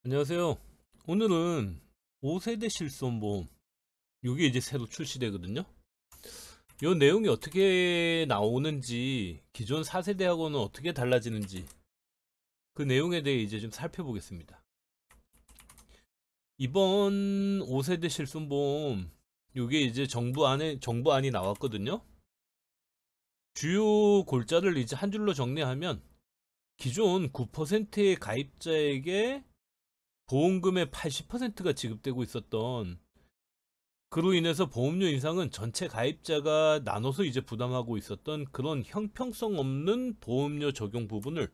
안녕하세요. 오늘은 5세대 실손보험 이게 이제 새로 출시되거든요. 이 내용이 어떻게 나오는지 기존 4세대하고는 어떻게 달라지는지 그 내용에 대해 이제 좀 살펴보겠습니다. 이번 5세대 실손보험 이게 이제 정부안이 나왔거든요. 주요 골자를 이제 한 줄로 정리하면 기존 9%의 가입자에게 보험금의 80%가 지급되고 있었던, 그로 인해서 보험료 인상은 전체 가입자가 나눠서 이제 부담하고 있었던 그런 형평성 없는 보험료 적용 부분을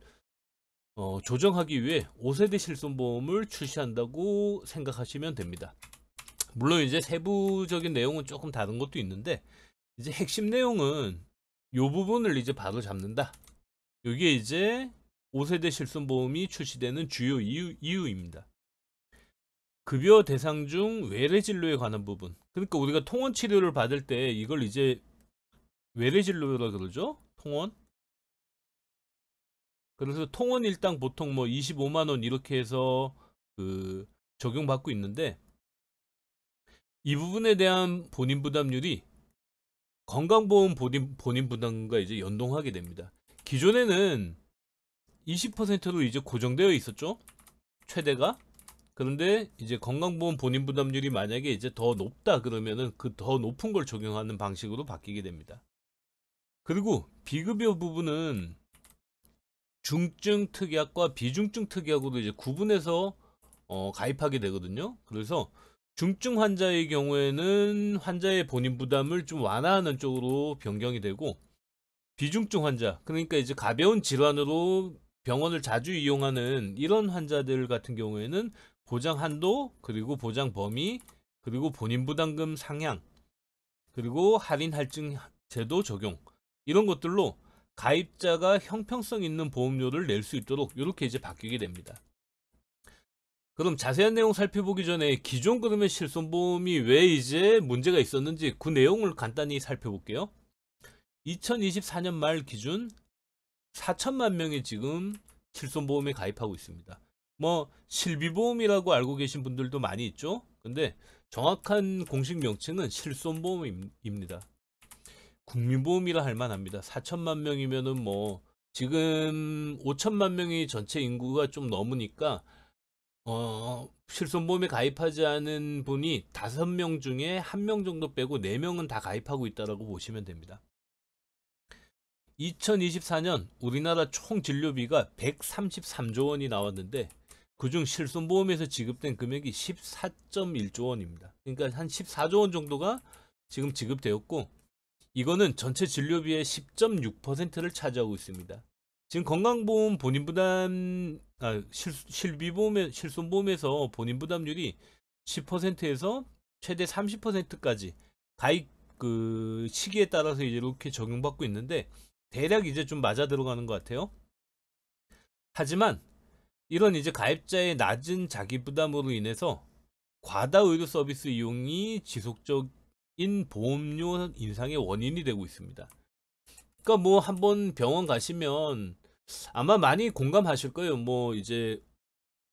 조정하기 위해 5세대 실손보험을 출시한다고 생각하시면 됩니다. 물론 이제 세부적인 내용은 조금 다른 것도 있는데 이제 핵심 내용은 이 부분을 이제 바로 잡는다. 이게 이제 5세대 실손보험이 출시되는 주요 이유입니다. 급여 대상 중 외래 진료에 관한 부분. 그러니까 우리가 통원 치료를 받을 때 이걸 이제 외래 진료라 그러죠? 통원. 그래서 통원 일당 보통 뭐 25만 원 이렇게 해서 그 적용받고 있는데, 이 부분에 대한 본인 부담률이 건강보험 본인 부담과 이제 연동하게 됩니다. 기존에는 20%로 이제 고정되어 있었죠? 최대가. 그런데 이제 건강보험 본인 부담률이 만약에 이제 더 높다 그러면은 그 더 높은 걸 적용하는 방식으로 바뀌게 됩니다. 그리고 비급여 부분은 중증 특약과 비중증 특약으로 이제 구분해서 가입하게 되거든요. 그래서 중증 환자의 경우에는 환자의 본인 부담을 좀 완화하는 쪽으로 변경이 되고, 비중증 환자, 그러니까 이제 가벼운 질환으로 병원을 자주 이용하는 이런 환자들 같은 경우에는 보장 한도, 그리고 보장 범위, 그리고 본인 부담금 상향, 그리고 할인 할증 제도 적용, 이런 것들로 가입자가 형평성 있는 보험료를 낼 수 있도록 이렇게 이제 바뀌게 됩니다. 그럼 자세한 내용 살펴보기 전에 기존 그러면 실손보험이 왜 이제 문제가 있었는지 그 내용을 간단히 살펴볼게요. 2024년 말 기준 4천만 명이 지금 실손보험에 가입하고 있습니다. 뭐 실비보험이라고 알고 계신 분들도 많이 있죠. 근데 정확한 공식 명칭은 실손보험입니다. 국민보험이라 할 만합니다. 4천만 명이면은 뭐 지금 5천만 명이 전체 인구가 좀 넘으니까 실손보험에 가입하지 않은 분이 5명 중에 1명 정도 빼고 4명은 다 가입하고 있다라고 보시면 됩니다. 2024년 우리나라 총 진료비가 133조 원이 나왔는데 그중 실손보험에서 지급된 금액이 14.1조 원입니다. 그러니까 한 14조 원 정도가 지금 지급되었고, 이거는 전체 진료비의 10.6%를 차지하고 있습니다. 지금 건강보험 본인 부담, 실손보험에서 본인 부담률이 10%에서 최대 30%까지 가입 그 시기에 따라서 이렇게 적용받고 있는데 대략 이제 좀 맞아 들어가는 것 같아요. 하지만 이런 이제 가입자의 낮은 자기 부담으로 인해서 과다 의료 서비스 이용이 지속적인 보험료 인상의 원인이 되고 있습니다. 그러니까 뭐 한번 병원 가시면 아마 많이 공감하실 거예요. 뭐 이제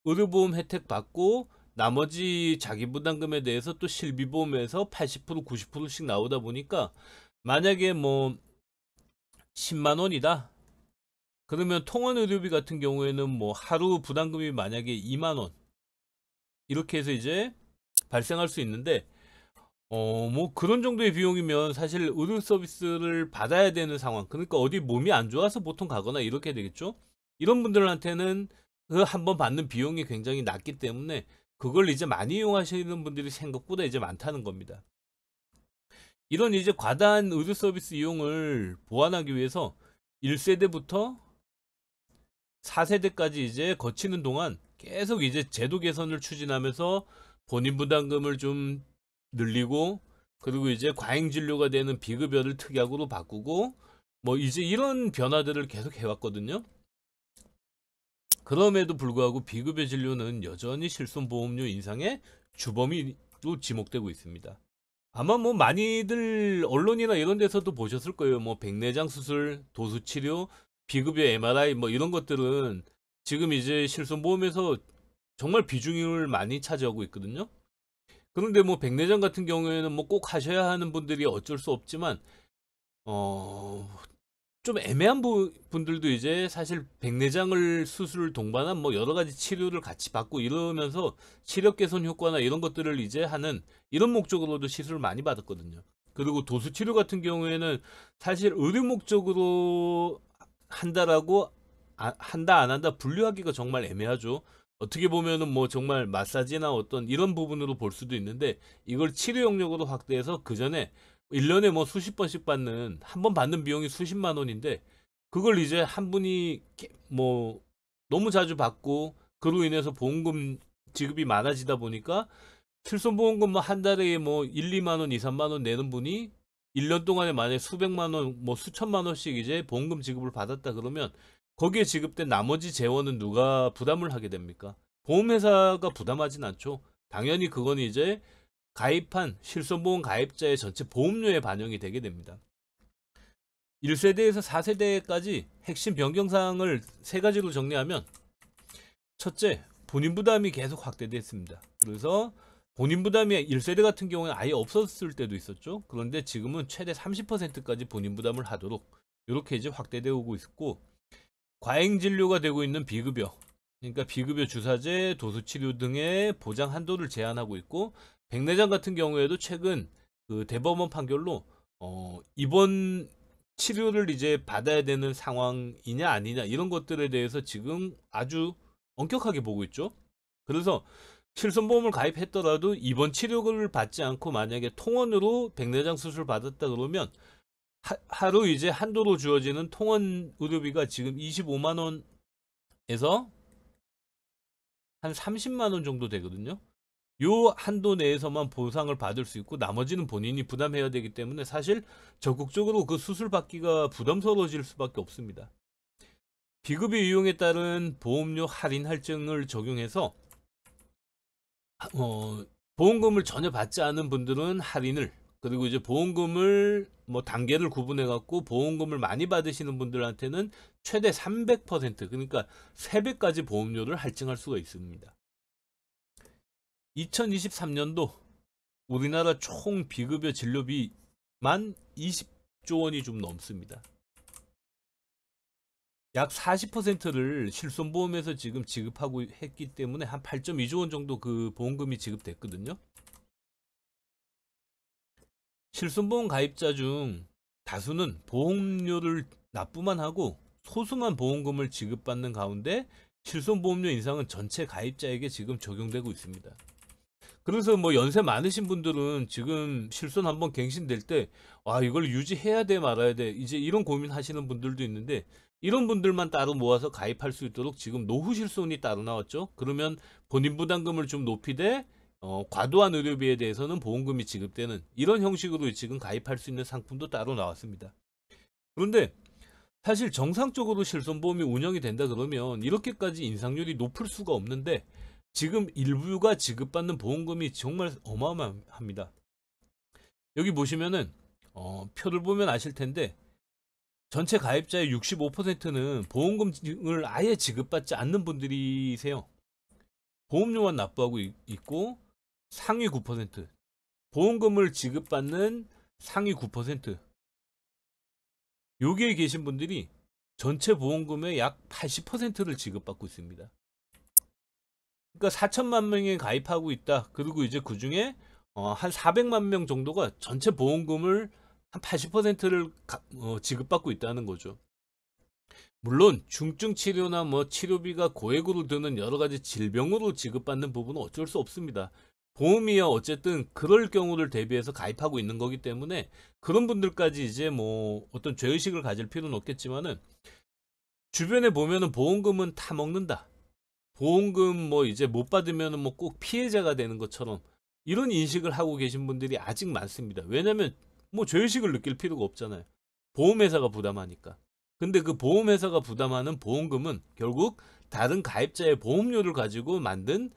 의료보험 혜택 받고 나머지 자기 부담금에 대해서 또 실비보험에서 80% 90%씩 나오다 보니까 만약에 뭐 10만 원이다. 그러면 통원 의료비 같은 경우에는 뭐 하루 부담금이 만약에 2만 원 이렇게 해서 이제 발생할 수 있는데, 뭐 그런 정도의 비용이면 사실 의료 서비스를 받아야 되는 상황, 그러니까 어디 몸이 안 좋아서 보통 가거나 이렇게 되겠죠. 이런 분들한테는 그 한 번 받는 비용이 굉장히 낮기 때문에 그걸 이제 많이 이용하시는 분들이 생각보다 이제 많다는 겁니다. 이런 이제 과다한 의료 서비스 이용을 보완하기 위해서 1세대부터 4세대까지 이제 거치는 동안 계속 이제 제도 개선을 추진하면서 본인 부담금을 좀 늘리고, 그리고 이제 과잉 진료가 되는 비급여를 특약으로 바꾸고, 뭐 이제 이런 변화들을 계속 해왔거든요. 그럼에도 불구하고 비급여 진료는 여전히 실손보험료 인상의 주범으로 지목되고 있습니다. 아마 뭐 많이들 언론이나 이런 데서도 보셨을 거예요. 뭐 백내장 수술, 도수치료, 비급여 MRI 뭐 이런 것들은 지금 이제 실손보험에서 정말 비중을 많이 차지하고 있거든요. 그런데 뭐 백내장 같은 경우에는 뭐 꼭 하셔야 하는 분들이 어쩔 수 없지만 좀 애매한 분들도 이제 사실 백내장을 수술을 동반한 뭐 여러 가지 치료를 같이 받고 이러면서 시력 개선 효과나 이런 것들을 이제 하는 이런 목적으로도 시술을 많이 받았거든요. 그리고 도수 치료 같은 경우에는 사실 의료 목적으로 한다라고 한다 안 한다 분류하기가 정말 애매하죠. 어떻게 보면은 뭐 정말 마사지나 어떤 이런 부분으로 볼 수도 있는데 이걸 치료 영역으로 확대해서 그 전에 1년에 뭐 수십 번씩 받는 한 번 받는 비용이 수십만 원인데 그걸 이제 한 분이 뭐 너무 자주 받고 그로 인해서 보험금 지급이 많아지다 보니까 실손보험금 뭐 한 달에 뭐 1, 2만 원, 2, 3만 원 내는 분이 1년 동안에 만약에 수백만 원, 뭐 수천만 원씩 이제 보험금 지급을 받았다 그러면 거기에 지급된 나머지 재원은 누가 부담을 하게 됩니까? 보험회사가 부담하진 않죠. 당연히 그건 이제 가입한 실손보험 가입자의 전체 보험료에 반영이 되게 됩니다. 1세대에서 4세대까지 핵심 변경사항을 세 가지로 정리하면 첫째, 본인 부담이 계속 확대됐습니다. 그래서 본인 부담이 1세대 같은 경우에 아예 없었을 때도 있었죠. 그런데 지금은 최대 30%까지 본인 부담을 하도록 이렇게 이제 확대되고 있고 과잉 진료가 되고 있는 비급여, 그러니까 비급여 주사제, 도수치료 등의 보장 한도를 제한하고 있고 백내장 같은 경우에도 최근 그 대법원 판결로 입원 치료를 이제 받아야 되는 상황이냐 아니냐 이런 것들에 대해서 지금 아주 엄격하게 보고 있죠. 그래서 실손보험을 가입했더라도 입원 치료를 받지 않고 만약에 통원으로 백내장 수술 받았다 그러면 하루 이제 한도로 주어지는 통원 의료비가 지금 25만 원에서 한 30만 원 정도 되거든요. 요 한도 내에서만 보상을 받을 수 있고 나머지는 본인이 부담해야 되기 때문에 사실 적극적으로 그 수술 받기가 부담스러워질 수밖에 없습니다. 비급여 이용에 따른 보험료 할인 할증을 적용해서 보험금을 전혀 받지 않은 분들은 할인을, 그리고 이제 보험금을 뭐 단계를 구분해 갖고 보험금을 많이 받으시는 분들한테는 최대 300% 그러니까 3배까지 보험료를 할증할 수가 있습니다. 2023년도 우리나라 총 비급여 진료비만 20조 원이 좀 넘습니다. 약 40%를 실손보험에서 지금 지급하고 했기 때문에 한 8.2조 원 정도 그 보험금이 지급됐거든요. 실손보험 가입자 중 다수는 보험료를 납부만 하고 소수만 보험금을 지급받는 가운데 실손보험료 인상은 전체 가입자에게 지금 적용되고 있습니다. 그래서 뭐 연세 많으신 분들은 지금 실손 한번 갱신될 때 이걸 유지해야 돼 말아야 돼 이제 이런 고민 하시는 분들도 있는데 이런 분들만 따로 모아서 가입할 수 있도록 지금 노후 실손이 따로 나왔죠. 그러면 본인 부담금을 좀 높이되 과도한 의료비에 대해서는 보험금이 지급되는 이런 형식으로 지금 가입할 수 있는 상품도 따로 나왔습니다. 그런데 사실 정상적으로 실손보험이 운영이 된다 그러면 이렇게까지 인상률이 높을 수가 없는데 지금 일부가 지급받는 보험금이 정말 어마어마합니다. 여기 보시면은 표를 보면 아실 텐데 전체 가입자의 65%는 보험금을 아예 지급받지 않는 분들이세요. 보험료만 납부하고 있고 상위 9%, 보험금을 지급받는 상위 9%, 여기에 계신 분들이 전체 보험금의 약 80%를 지급받고 있습니다. 그러니까 4천만 명이 가입하고 있다. 그리고 이제 그 중에 한 400만 명 정도가 전체 보험금을 한 80%를 지급받고 있다는 거죠. 물론 중증 치료나 뭐 치료비가 고액으로 드는 여러 가지 질병으로 지급받는 부분은 어쩔 수 없습니다. 보험이야 어쨌든 그럴 경우를 대비해서 가입하고 있는 거기 때문에 그런 분들까지 이제 뭐 어떤 죄의식을 가질 필요는 없겠지만은 주변에 보면은 보험금은 타 먹는다. 보험금 뭐 이제 못 받으면은 뭐 꼭 피해자가 되는 것처럼 이런 인식을 하고 계신 분들이 아직 많습니다. 왜냐면 뭐 죄의식을 느낄 필요가 없잖아요. 보험회사가 부담하니까. 근데 그 보험회사가 부담하는 보험금은 결국 다른 가입자의 보험료를 가지고 만든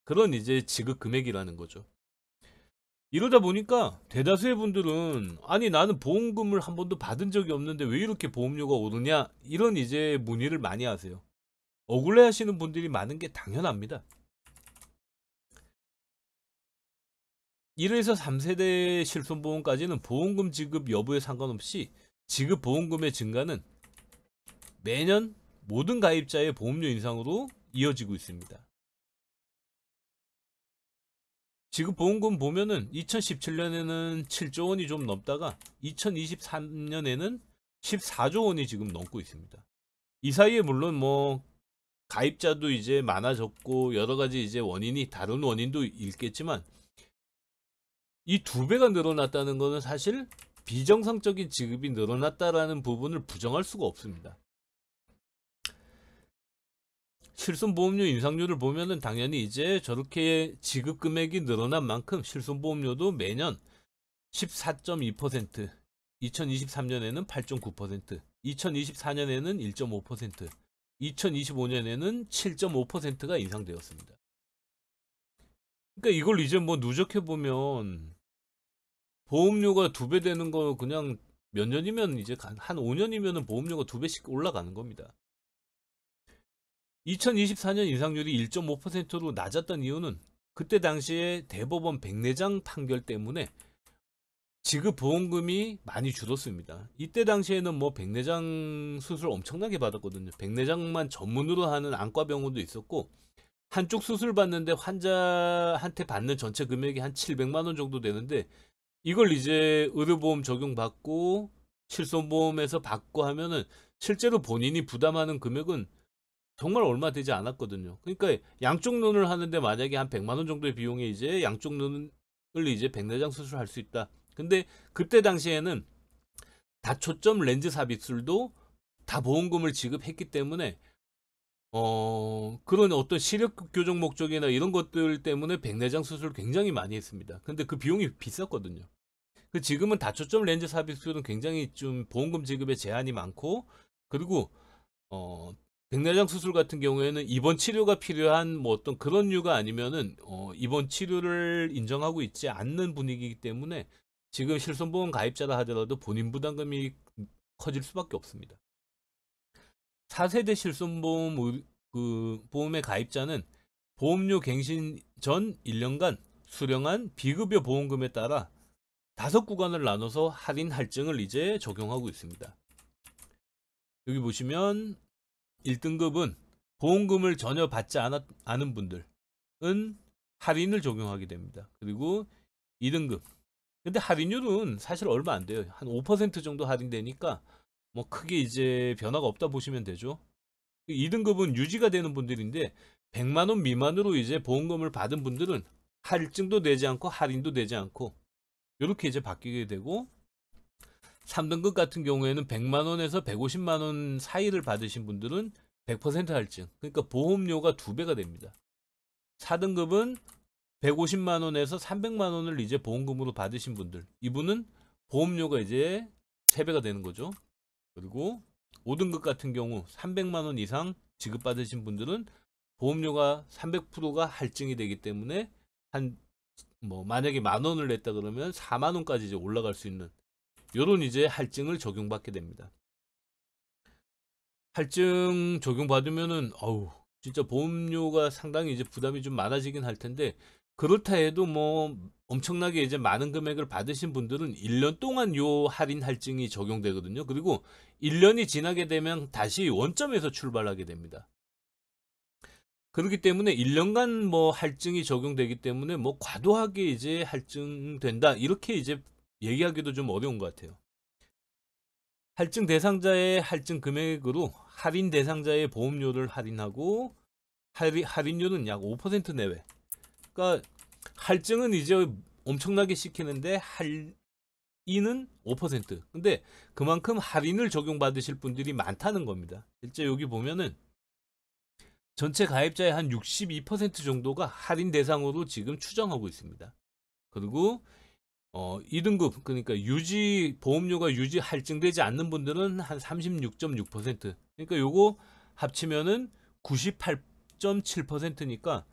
그런 이제 지급 금액이라는 거죠. 이러다 보니까 대다수의 분들은 아니 나는 보험금을 한 번도 받은 적이 없는데 왜 이렇게 보험료가 오르냐 이런 이제 문의를 많이 하세요. 억울해 하시는 분들이 많은 게 당연합니다. 1에서 3세대 실손보험까지는 보험금 지급 여부에 상관없이 지급 보험금의 증가는 매년 모든 가입자의 보험료 인상으로 이어지고 있습니다. 지급 보험금 보면은 2017년에는 7조 원이 좀 넘다가 2023년에는 14조 원이 지금 넘고 있습니다. 이 사이에 물론 뭐 가입자도 이제 많아졌고 여러 가지 이제 원인이 다른 원인도 있겠지만 이 2배가 늘어났다는 것은 사실 비정상적인 지급이 늘어났다라는 부분을 부정할 수가 없습니다. 실손보험료 인상률을 보면은 당연히 이제 저렇게 지급 금액이 늘어난 만큼 실손보험료도 매년 14.2%, 2023년에는 8.9%, 2024년에는 1.5%, 2025년에는 7.5%가 인상되었습니다. 그러니까 이걸 이제 뭐 누적해 보면 보험료가 2배 되는 거 그냥 몇 년이면 이제 한 5년이면은 보험료가 2배씩 올라가는 겁니다. 2024년 인상률이 1.5%로 낮았던 이유는 그때 당시에 대법원 백내장 판결 때문에 지급 보험금이 많이 줄었습니다. 이때 당시에는 뭐 백내장 수술 엄청나게 받았거든요. 백내장만 전문으로 하는 안과병원도 있었고 한쪽 수술 받는데 환자한테 받는 전체 금액이 한 700만 원 정도 되는데 이걸 이제 의료보험 적용받고 실손보험에서 받고 하면은 실제로 본인이 부담하는 금액은 정말 얼마 되지 않았거든요. 그러니까 양쪽 눈을 하는데 만약에 한 100만 원 정도의 비용에 이제 양쪽 눈을 이제 백내장 수술할 수 있다. 근데 그때 당시에는 다초점 렌즈 삽입술도 다 보험금을 지급했기 때문에 그런 어떤 시력 교정 목적이나 이런 것들 때문에 백내장 수술을 굉장히 많이 했습니다. 근데 그 비용이 비쌌거든요. 그 지금은 다초점 렌즈 삽입술은 굉장히 좀 보험금 지급에 제한이 많고 그리고 백내장 수술 같은 경우에는 입원 치료가 필요한 뭐 어떤 그런 이유가 아니면은 입원 치료를 인정하고 있지 않는 분위기이기 때문에 지금 실손보험 가입자라 하더라도 본인 부담금이 커질 수밖에 없습니다. 4세대 실손보험 보험의 가입자는 보험료 갱신 전 1년간 수령한 비급여 보험금에 따라 5구간을 나눠서 할인 할증을 이제 적용하고 있습니다. 여기 보시면 1등급은 보험금을 전혀 받지 않은 분들은 할인을 적용하게 됩니다. 그리고 2등급. 근데 할인율은 사실 얼마 안 돼요. 한 5% 정도 할인되니까 뭐 크게 이제 변화가 없다 보시면 되죠. 2등급은 유지가 되는 분들인데 100만 원 미만으로 이제 보험금을 받은 분들은 할증도 되지 않고 할인도 되지 않고 이렇게 이제 바뀌게 되고 3등급 같은 경우에는 100만 원에서 150만 원 사이를 받으신 분들은 100% 할증. 그러니까 보험료가 2배가 됩니다. 4등급은 150만 원에서 300만 원을 이제 보험금으로 받으신 분들. 이분은 보험료가 이제 3배가 되는 거죠. 그리고 5등급 같은 경우 300만 원 이상 지급받으신 분들은 보험료가 300%가 할증이 되기 때문에 한 뭐 만약에 만 원을 냈다 그러면 4만 원까지 이제 올라갈 수 있는 요런 이제 할증을 적용받게 됩니다. 할증 적용받으면은 진짜 보험료가 상당히 이제 부담이 좀 많아지긴 할 텐데 그렇다 해도 뭐 엄청나게 이제 많은 금액을 받으신 분들은 1년 동안 요 할인 할증이 적용되거든요. 그리고 1년이 지나게 되면 다시 원점에서 출발하게 됩니다. 그렇기 때문에 1년간 뭐 할증이 적용되기 때문에 뭐 과도하게 이제 할증된다 이렇게 이제 얘기하기도 좀 어려운 것 같아요. 할증 대상자의 할증 금액으로 할인 대상자의 보험료를 할인하고 할인율은 약 5% 내외. 그러니까 할증은 이제 엄청나게 시키는데 할인은 5%. 근데 그만큼 할인을 적용받으실 분들이 많다는 겁니다. 실제 여기 보면은 전체 가입자의 한 62% 정도가 할인 대상으로 지금 추정하고 있습니다. 그리고 2등급 그러니까 보험료가 유지 할증되지 않는 분들은 한 36.6%. 그러니까 요거 합치면은 98.7%니까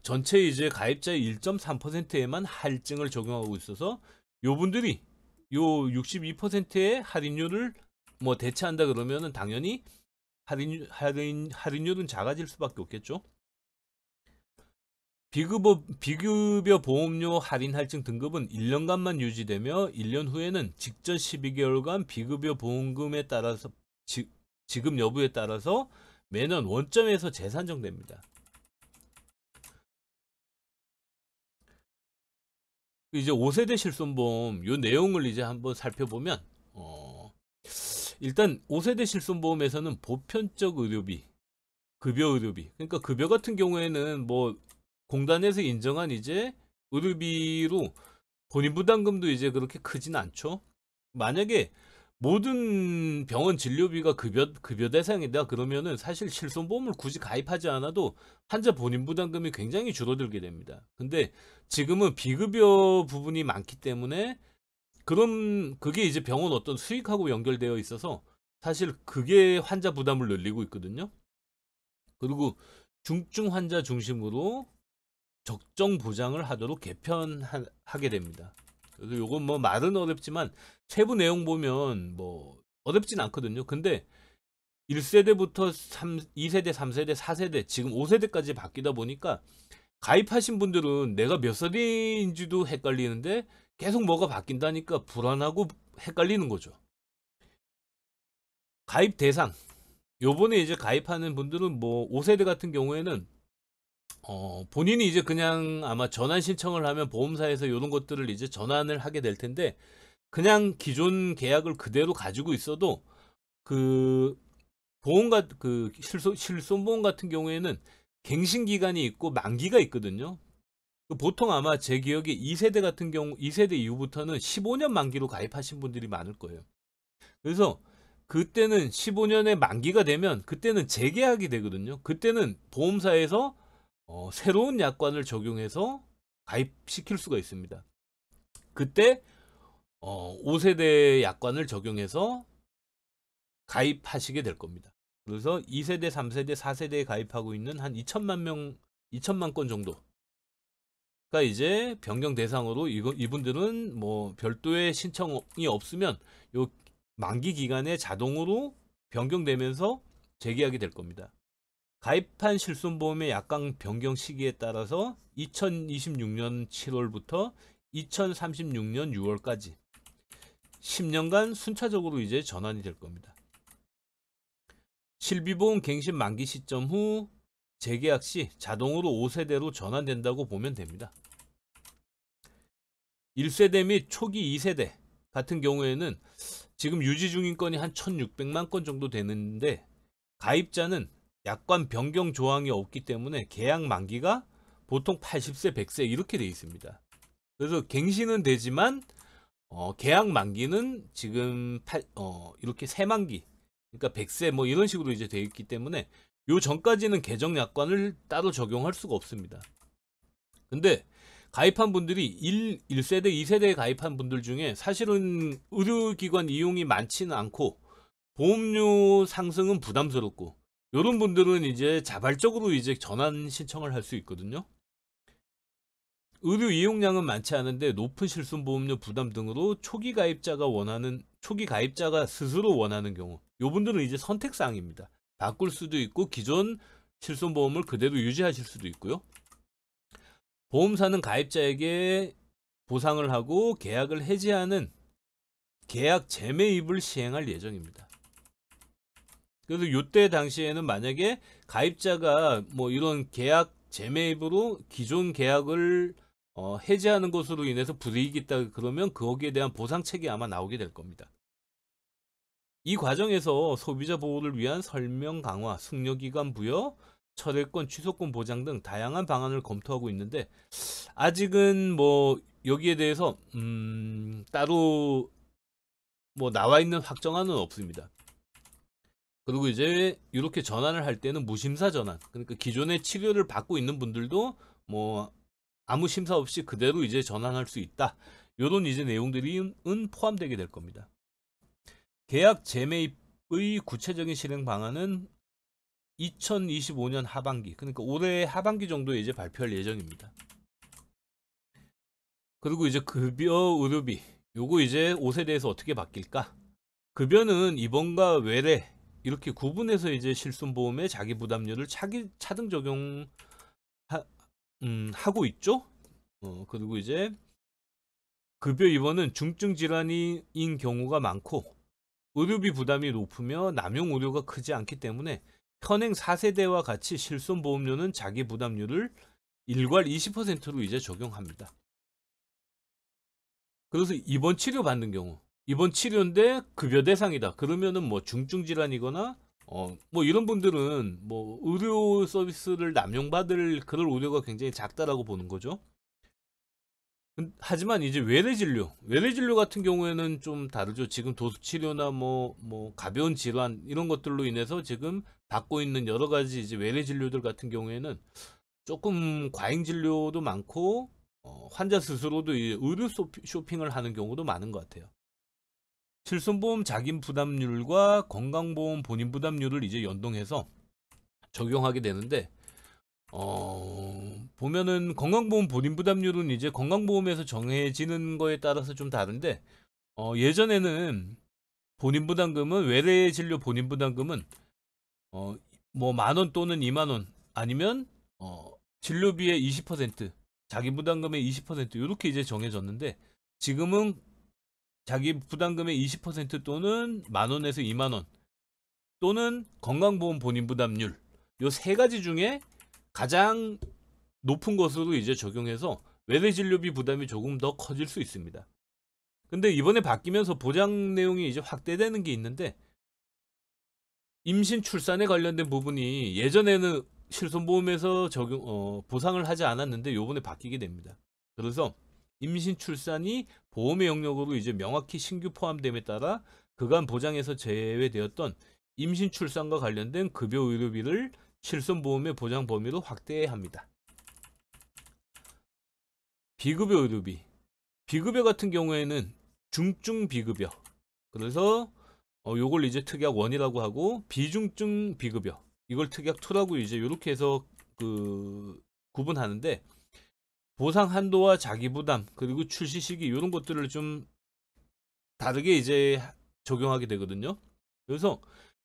전체 이제 가입자의 1.3%에만 할증을 적용하고 있어서 요 분들이 요 62%의 할인율을 뭐 대체한다 그러면은 당연히 할인율은 작아질 수밖에 없겠죠. 비급여 보험료 할인 할증 등급은 1년간만 유지되며 1년 후에는 직전 12개월간 비급여 보험금에 따라서 지급 여부에 따라서 매년 원점에서 재산정됩니다. 이제 5세대 실손보험 요 내용을 이제 한번 살펴보면 일단 5세대 실손보험에서는 보편적 의료비, 급여 의료비, 그러니까 급여 같은 경우에는 뭐 공단에서 인정한 이제 의료비로 본인 부담금도 이제 그렇게 크진 않죠. 만약에 모든 병원 진료비가 급여 대상이다 그러면은 사실 실손보험을 굳이 가입하지 않아도 환자 본인 부담금이 굉장히 줄어들게 됩니다. 근데 지금은 비급여 부분이 많기 때문에 그럼 그게 이제 병원 어떤 수익하고 연결되어 있어서 사실 그게 환자 부담을 늘리고 있거든요. 그리고 중증 환자 중심으로 적정 보장을 하도록 개편하게 됩니다. 그래서 요건 뭐 말은 어렵지만 세부 내용 보면 뭐 어렵진 않거든요. 근데 1세대부터 2세대, 3세대, 4세대, 지금 5세대까지 바뀌다 보니까 가입하신 분들은 내가 몇 살인지도 헷갈리는데 계속 뭐가 바뀐다니까 불안하고 헷갈리는 거죠. 가입 대상. 요번에 이제 가입하는 분들은 뭐 5세대 같은 경우에는 본인이 이제 그냥 아마 전환 신청을 하면 보험사에서 이런 것들을 이제 전환을 하게 될 텐데 그냥 기존 계약을 그대로 가지고 있어도 그 보험과 그 실손보험 같은 경우에는 갱신 기간이 있고 만기가 있거든요. 보통 아마 제 기억에 2세대 같은 경우 2세대 이후부터는 15년 만기로 가입하신 분들이 많을 거예요. 그래서 그때는 15년의 만기가 되면 그때는 재계약이 되거든요. 그때는 보험사에서 새로운 약관을 적용해서 가입시킬 수가 있습니다. 그때 5세대 약관을 적용해서 가입하시게 될 겁니다. 그래서 2세대, 3세대, 4세대에 가입하고 있는 한 2천만 건 정도가 이제 변경 대상으로 이분들은 뭐 별도의 신청이 없으면 요 만기 기간에 자동으로 변경되면서 재계약이 될 겁니다. 가입한 실손보험의 약관 변경 시기에 따라서 2026년 7월부터 2036년 6월까지 10년간 순차적으로 이제 전환이 될 겁니다. 실비보험 갱신 만기 시점 후 재계약 시 자동으로 5세대로 전환된다고 보면 됩니다. 1세대 및 초기 2세대 같은 경우에는 지금 유지 중인 건이 한 1600만 건 정도 되는데 가입자는 약관 변경 조항이 없기 때문에 계약 만기가 보통 80세, 100세 이렇게 되어 있습니다. 그래서 갱신은 되지만 계약 만기는 지금 이렇게 새만기, 그러니까 100세 뭐 이런 식으로 이제 되어 있기 때문에 요 전까지는 개정 약관을 따로 적용할 수가 없습니다. 근데 가입한 분들이 1세대, 2세대에 가입한 분들 중에 사실은 의료기관 이용이 많지는 않고 보험료 상승은 부담스럽고 이런 분들은 이제 자발적으로 이제 전환 신청을 할 수 있거든요. 의료 이용량은 많지 않은데 높은 실손보험료 부담 등으로 초기 가입자가 스스로 원하는 경우 이분들은 이제 선택사항입니다. 바꿀 수도 있고 기존 실손보험을 그대로 유지하실 수도 있고요. 보험사는 가입자에게 보상을 하고 계약을 해지하는 계약 재매입을 시행할 예정입니다. 그래서 이때 당시에는 만약에 가입자가 뭐 이런 계약 재매입으로 기존 계약을 해지하는 것으로 인해서 불이익이 있다 그러면 거기에 대한 보상책이 아마 나오게 될 겁니다. 이 과정에서 소비자 보호를 위한 설명 강화, 숙려기간 부여, 철회권, 취소권 보장 등 다양한 방안을 검토하고 있는데 아직은 뭐 여기에 대해서 따로 뭐 나와 있는 확정안은 없습니다. 그리고 이제 이렇게 전환을 할 때는 무심사 전환, 그러니까 기존의 치료를 받고 있는 분들도 뭐 아무 심사 없이 그대로 이제 전환할 수 있다. 이런 이제 내용들이 포함되게 될 겁니다. 계약 재매입의 구체적인 실행 방안은 2025년 하반기, 그러니까 올해 하반기 정도에 이제 발표할 예정입니다. 그리고 이제 급여 의료비, 요거 이제 5세대에서 어떻게 바뀔까? 급여는 입원과 외래 이렇게 구분해서 이제 실손보험에 자기 부담료를 차등 적용 하고 있죠. 그리고 이제 급여 입원은 중증 질환인 경우가 많고 의료비 부담이 높으며 남용 우려가 크지 않기 때문에 현행 4세대와 같이 실손보험료는 자기 부담률을 일괄 20%로 이제 적용합니다. 그래서 입원 치료 받는 경우, 입원 치료인데 급여 대상이다. 그러면은 뭐 중증 질환이거나 뭐 이런 분들은 뭐 의료 서비스를 남용받을 그럴 우려가 굉장히 작다라고 보는 거죠. 하지만 이제 외래 진료 같은 경우에는 좀 다르죠. 지금 도수 치료나 뭐 가벼운 질환 이런 것들로 인해서 지금 받고 있는 여러 가지 이제 외래 진료들 같은 경우에는 조금 과잉 진료도 많고 환자 스스로도 이 의료 쇼핑을 하는 경우도 많은 것 같아요. 실손보험 자기 부담률과 건강보험 본인 부담률을 이제 연동해서 적용하게 되는데 보면은 건강보험 본인 부담률은 이제 건강보험에서 정해지는 거에 따라서 좀 다른데 예전에는 본인 부담금은 외래 진료 본인 부담금은 뭐 10,000원 또는 20,000원 아니면 진료비의 20% 자기 부담금의 20% 이렇게 이제 정해졌는데 지금은 자기 부담금의 20% 또는 10,000원에서 20,000원 또는 건강보험 본인 부담률 요 세 가지 중에 가장 높은 것으로 이제 적용해서 외래 진료비 부담이 조금 더 커질 수 있습니다. 근데 이번에 바뀌면서 보장 내용이 이제 확대되는 게 있는데 임신 출산에 관련된 부분이 예전에는 실손보험에서 보상을 하지 않았는데 요번에 바뀌게 됩니다. 그래서 임신 출산이 보험의 영역으로 이제 명확히 신규 포함됨에 따라 그간 보장에서 제외되었던 임신 출산과 관련된 급여 의료비를 실손보험의 보장 범위로 확대해야 합니다. 비급여 의료비. 비급여 같은 경우에는 중증 비급여. 그래서 요걸 이제 특약 1이라고 하고 비중증 비급여. 이걸 특약 2라고 이제 이렇게 해서 구분하는데 보상 한도와 자기 부담 그리고 출시 시기 이런 것들을 좀 다르게 이제 적용하게 되거든요. 그래서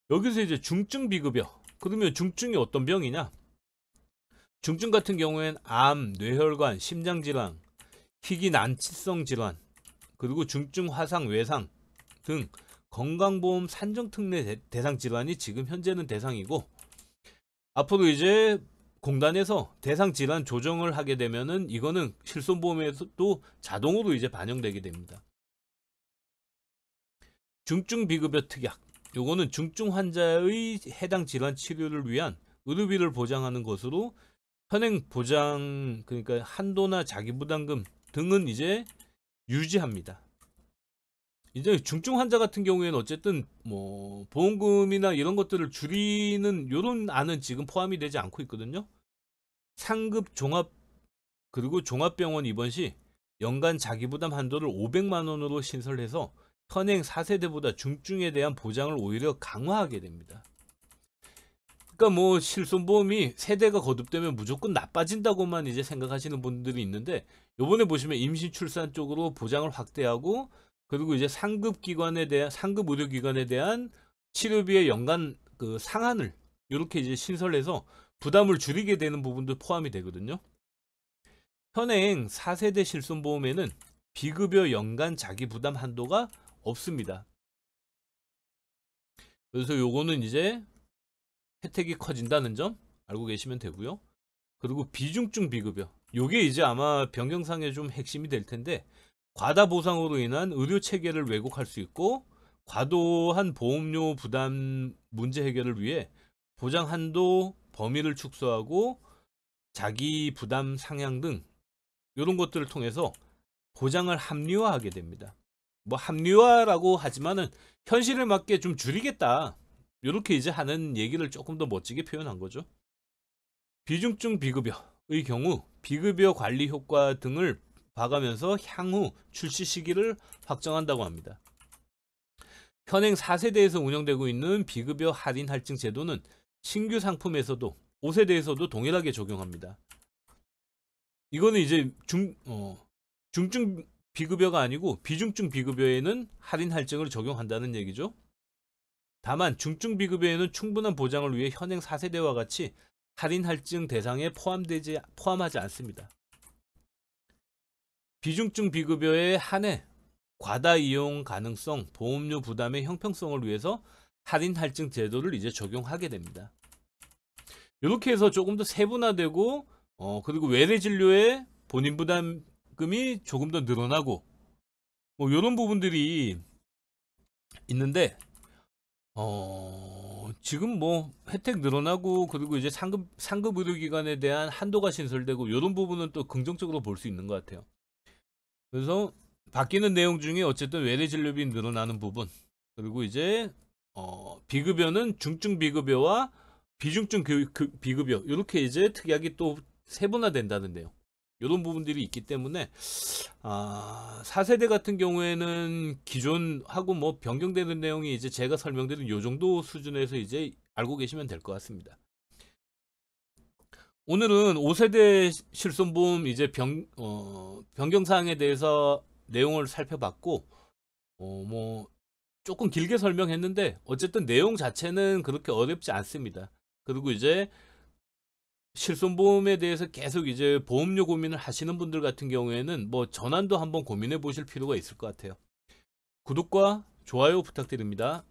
여기서 이제 중증 비급여. 그러면 중증이 어떤 병이냐? 중증 같은 경우에는 암, 뇌혈관, 심장질환, 희귀 난치성 질환, 그리고 중증 화상, 외상 등 건강보험 산정특례 대상 질환이 지금 현재는 대상이고 앞으로 이제 공단에서 대상 질환 조정을 하게 되면은 이거는 실손보험에서도 자동으로 이제 반영되게 됩니다. 중증 비급여 특약. 요거는 중증 환자의 해당 질환 치료를 위한 의료비를 보장하는 것으로 현행 보장 그러니까 한도나 자기 부담금 등은 이제 유지합니다. 이제 중증 환자 같은 경우에는 어쨌든 뭐 보험금이나 이런 것들을 줄이는 요런 안은 지금 포함이 되지 않고 있거든요. 상급 종합 그리고 종합병원 입원 시 연간 자기 부담 한도를 500만 원으로 신설해서 현행 4세대보다 중증에 대한 보장을 오히려 강화하게 됩니다. 그러니까 뭐 실손보험이 세대가 거듭되면 무조건 나빠진다고만 이제 생각하시는 분들이 있는데 요번에 보시면 임신 출산 쪽으로 보장을 확대하고 그리고 이제 상급 의료기관에 대한 치료비의 연간 그 상한을 이렇게 이제 신설해서 부담을 줄이게 되는 부분도 포함이 되거든요. 현행 4세대 실손보험에는 비급여 연간 자기 부담 한도가 없습니다. 그래서 요거는 이제 혜택이 커진다는 점 알고 계시면 되고요. 그리고 비중증 비급여. 요게 이제 아마 변경상의 좀 핵심이 될 텐데 과다 보상으로 인한 의료 체계를 왜곡할 수 있고 과도한 보험료 부담 문제 해결을 위해 보장 한도 범위를 축소하고 자기 부담 상향 등 이런 것들을 통해서 보장을 합리화하게 됩니다. 뭐 합리화라고 하지만은 현실에 맞게 좀 줄이겠다. 이렇게 이제 하는 얘기를 조금 더 멋지게 표현한 거죠. 비중증 비급여의 경우 비급여 관리 효과 등을 봐가면서 향후 출시 시기를 확정한다고 합니다. 현행 4세대에서 운영되고 있는 비급여 할인 할증 제도는 신규 상품에서도 5세대에서도 동일하게 적용합니다. 이거는 이제 중증 비급여가 아니고 비중증 비급여에는 할인 할증을 적용한다는 얘기죠. 다만 중증 비급여에는 충분한 보장을 위해 현행 4세대와 같이 할인 할증 대상에 포함하지 않습니다. 비중증 비급여에 한해 과다 이용 가능성, 보험료 부담의 형평성을 위해서 할인 할증 제도를 이제 적용하게 됩니다. 이렇게 해서 조금 더 세분화되고 그리고 외래 진료의 본인 부담금이 조금 더 늘어나고 뭐 이런 부분들이 있는데 지금 뭐 혜택 늘어나고 그리고 이제 상급 의료기관에 대한 한도가 신설되고 이런 부분은 또 긍정적으로 볼 수 있는 것 같아요. 그래서 바뀌는 내용 중에 어쨌든 외래 진료비 늘어나는 부분, 그리고 이제 비급여는 중증 비급여와 비중증 비급여 이렇게 이제 특약이 또 세분화된다는 내용, 이런 부분들이 있기 때문에 4세대 같은 경우에는 기존하고 뭐 변경되는 내용이 이제 제가 설명드린 요 정도 수준에서 이제 알고 계시면 될 것 같습니다. 오늘은 5세대 실손보험 이제 변경사항에 대해서 내용을 살펴봤고 뭐 조금 길게 설명했는데 어쨌든 내용 자체는 그렇게 어렵지 않습니다. 그리고 이제 실손보험에 대해서 계속 이제 보험료 고민을 하시는 분들 같은 경우에는 뭐 전환도 한번 고민해 보실 필요가 있을 것 같아요. 구독과 좋아요 부탁드립니다.